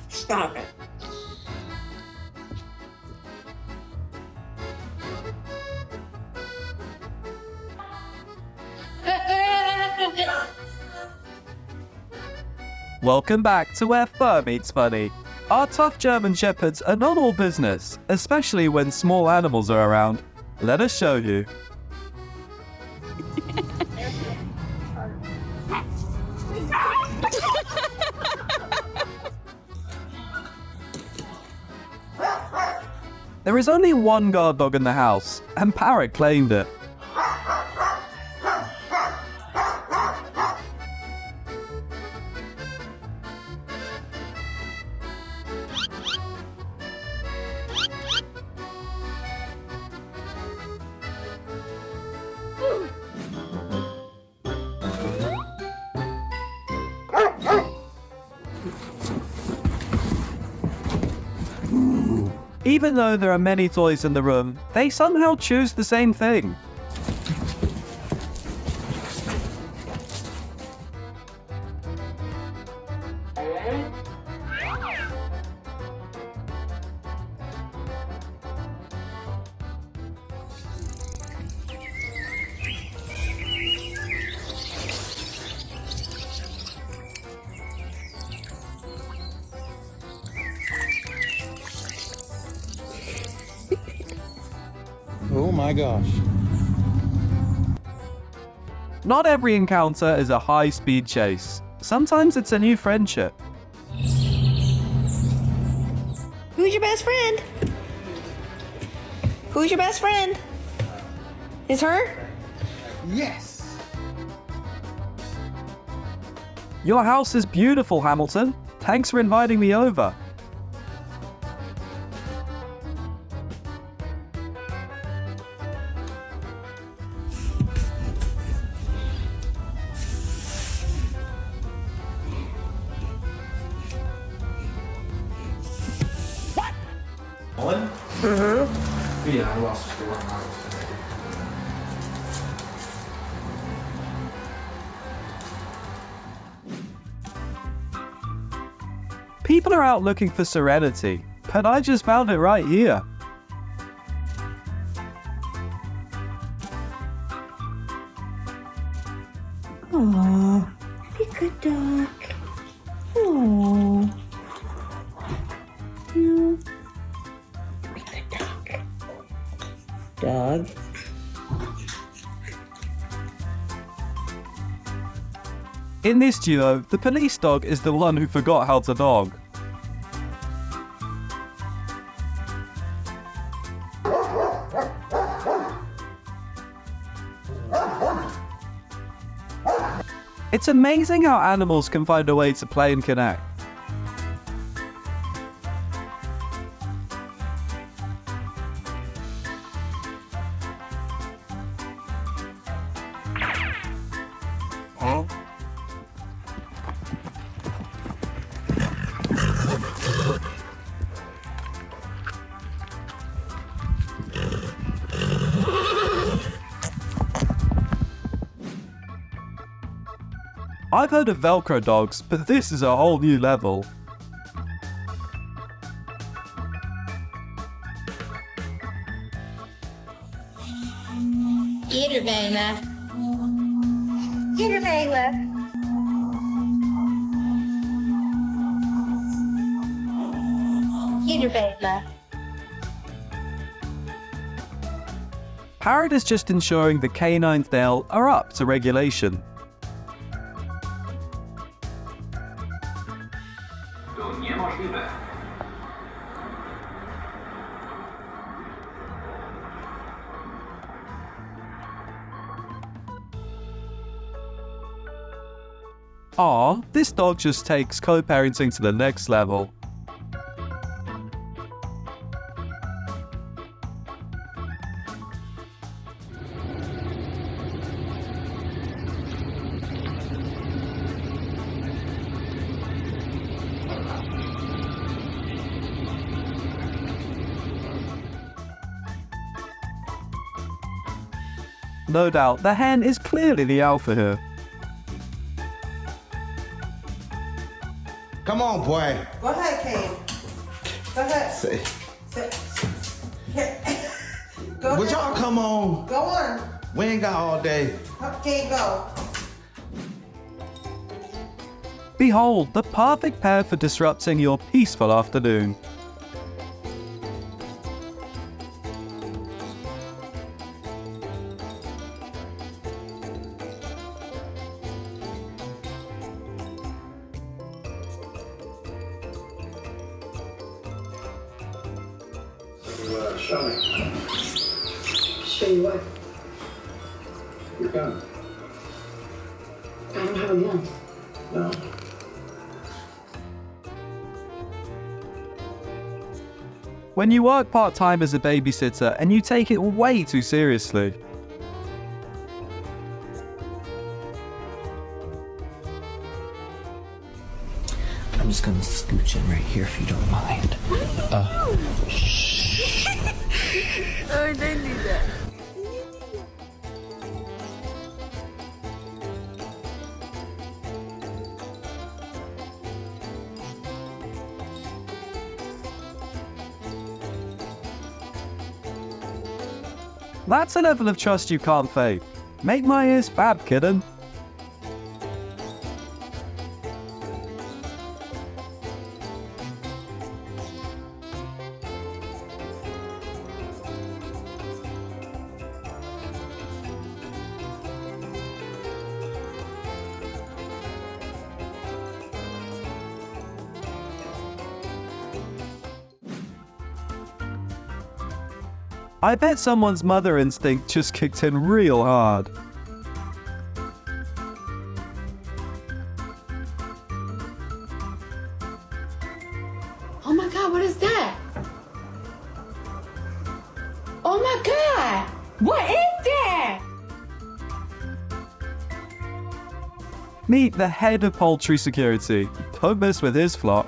Stop it. Welcome back to Where Fur Meets Funny. Our tough German Shepherds are not all business, especially when small animals are around. Let us show you. There is only one guard dog in the house, and Parrot claimed it. Even though there are many toys in the room, they somehow choose the same thing. Oh my gosh. Not every encounter is a high-speed chase. Sometimes it's a new friendship. Who's your best friend? Who's your best friend? Is her? Yes. Your house is beautiful, Hamilton. Thanks for inviting me over. One? Mm-hmm. Yeah, I lost the one. People are out looking for serenity, but I just found it right here. Aww, be a good dog. Aww. No. Be a good dog. Dog. In this duo, the police dog is the one who forgot how to dog. It's amazing how animals can find a way to play and connect. I've heard of Velcro dogs, but this is a whole new level. Get her, Bella. Get her, Bella. Get her, Bella. Parrot is just ensuring the canines nail are up to regulation. To niemożliwe. Aw, this dog just takes co-parenting to the next level. No doubt, the hen is clearly the alpha here. Come on, boy. Go ahead, Kane. Go ahead. Say. Sit. Go Would ahead. y'all come on? Go on. We ain't got all day. Okay, go. Behold, the perfect pair for disrupting your peaceful afternoon. Show me. Show you what? Your gun. I don't have a gun. No. When you work part-time as a babysitter and you take it way too seriously. I'm just gonna scooch in right here if you don't mind. Oh, don't do that. That's a level of trust you can't fake. Make my ears fab, kidden. I bet someone's mother instinct just kicked in real hard. Oh my God, what is that? Oh my God, what is that? Meet the head of poultry security. Don't mess with his flock.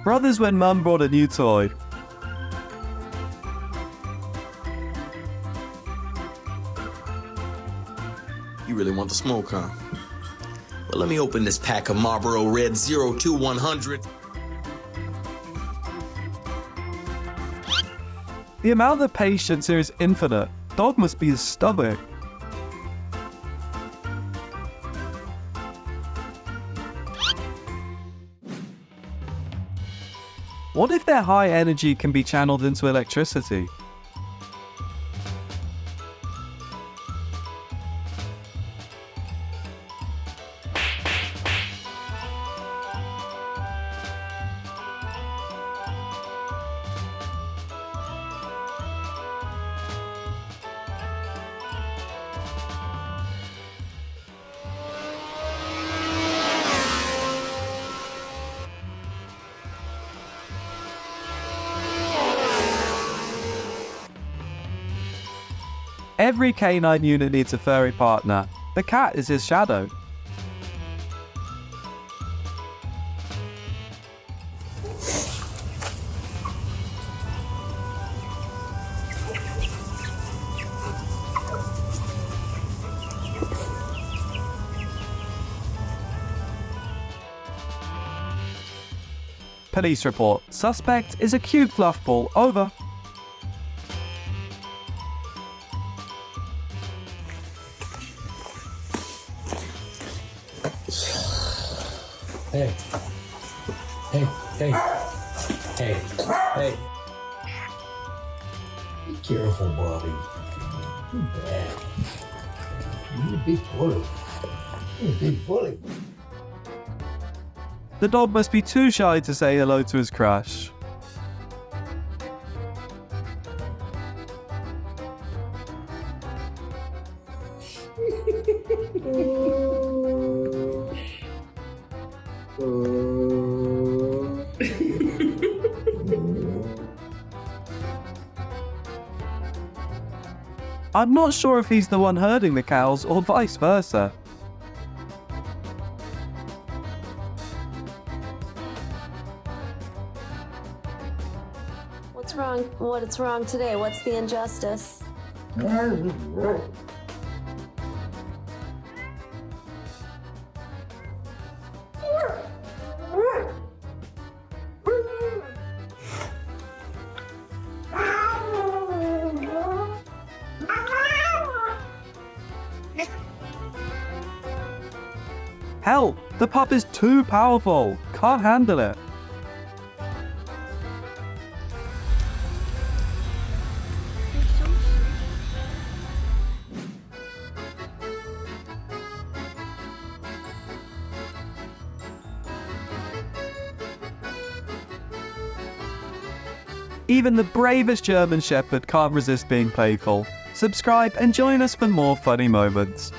Brothers when mum brought a new toy. You really want the smoke, huh? Well, let me open this pack of Marlboro Red 02100. The amount of patience here is infinite. Dog must be a stomach. What if their high energy can be channeled into electricity? Every canine unit needs a furry partner. The cat is his shadow. Police report. Suspect is a cute fluff ball. Over. Hey. Hey. Hey. Hey. Hey. Be careful, Bobby. Too bad. You're a big bully. You're a big bully. The dog must be too shy to say hello to his crush. I'm not sure if he's the one herding the cows or vice versa. What's wrong? What's wrong today? What's the injustice? Help! The pup is too powerful. Can't handle it. Even the bravest German Shepherd can't resist being playful. Subscribe and join us for more funny moments.